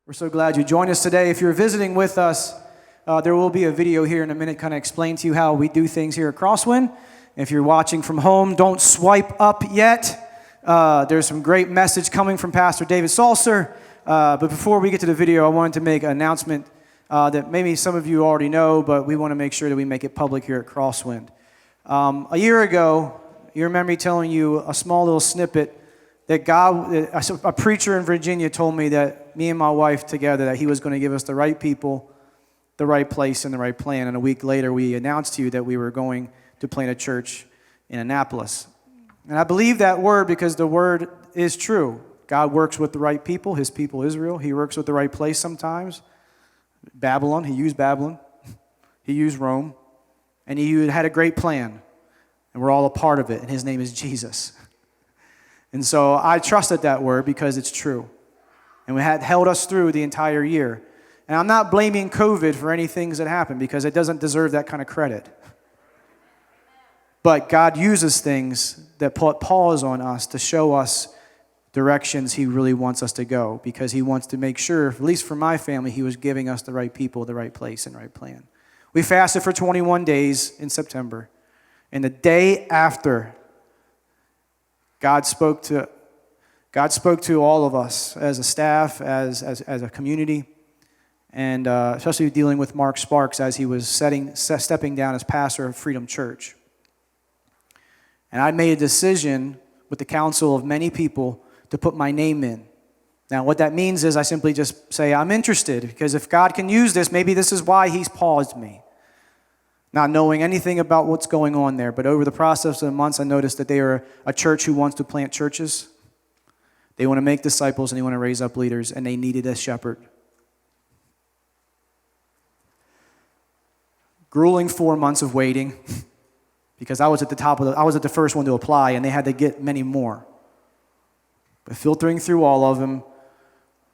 We're so glad you joined us today. If you're visiting with us, there will be a video here in a minute kind of explain to you how we do things here at Crosswind. If you're watching from home, don't swipe up yet. There's some great message coming from Pastor David Salser. But before we get to the video, I wanted to make an announcement that maybe some of you already know, but we want to make sure that we make it public here at Crosswind. A year ago, you remember me telling you a small little snippet that a preacher in Virginia told me that me and my wife together, that he was going to give us the right people, the right place, and the right plan. And a week later, we announced to you that we were going to plant a church in Annapolis. And I believe that word because the word is true. God works with the right people, his people Israel. He works with the right place sometimes. Babylon, he used Babylon. He used Rome. And he had a great plan. And we're all a part of it. And his name is Jesus. And so I trusted that word because it's true. And it had held us through the entire year. And I'm not blaming COVID for any things that happened because it doesn't deserve that kind of credit. But God uses things that put pause on us to show us directions he really wants us to go because he wants to make sure, at least for my family, he was giving us the right people, the right place, and right plan. We fasted for 21 days in September. And the day after, God spoke to all of us as a staff, as a community, and especially dealing with Mark Sparks as he was stepping down as pastor of Freedom Church. And I made a decision with the counsel of many people to put my name in. Now, what that means is I simply just say, I'm interested, because if God can use this, maybe this is why he's paused me. Not knowing anything about what's going on there. But over the process of the months, I noticed that they are a church who wants to plant churches. They want to make disciples, and they want to raise up leaders, and they needed a shepherd. Grueling 4 months of waiting, because I was at the first one to apply, and they had to get many more. But filtering through all of them,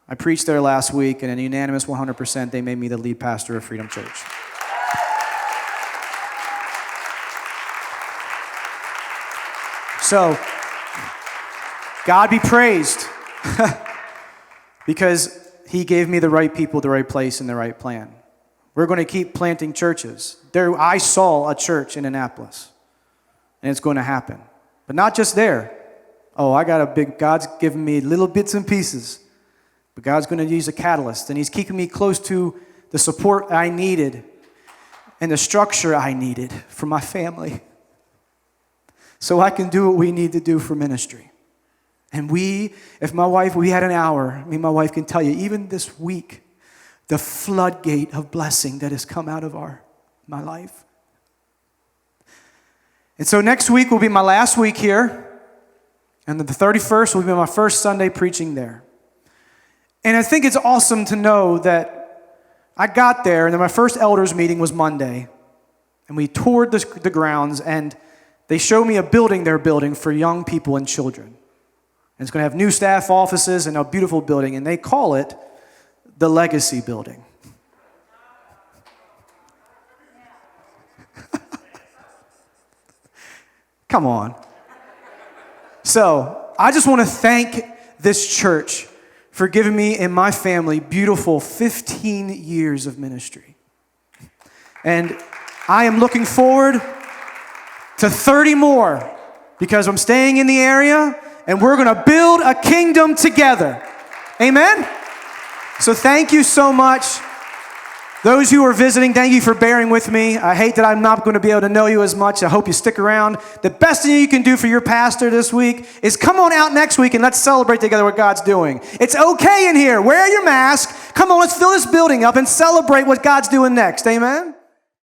I preached there last week, and in a unanimous 100%, they made me the lead pastor of Freedom Church. So, God be praised, because he gave me the right people, the right place, and the right plan. We're going to keep planting churches. I saw a church in Annapolis, and it's going to happen. But not just there. God's given me little bits and pieces, but God's going to use a catalyst, and he's keeping me close to the support I needed and the structure I needed for my family, so I can do what we need to do for ministry. And we had an hour, me and my wife can tell you, even this week, the floodgate of blessing that has come out of my life. And so next week will be my last week here, and the 31st will be my first Sunday preaching there. And I think it's awesome to know that I got there, and then my first elders meeting was Monday, and we toured the grounds, and they showed me a building they're building for young people and children. And it's going to have new staff offices and a beautiful building, and they call it the Legacy Building. Come on. So, I just want to thank this church for giving me and my family beautiful 15 years of ministry. And I am looking forward to 30 more, because I'm staying in the area and we're going to build a kingdom together. Amen? So thank you so much. Those who are visiting, thank you for bearing with me. I hate that I'm not going to be able to know you as much. I hope you stick around. The best thing you can do for your pastor this week is come on out next week and let's celebrate together what God's doing. It's okay in here. Wear your mask. Come on, let's fill this building up and celebrate what God's doing next. Amen?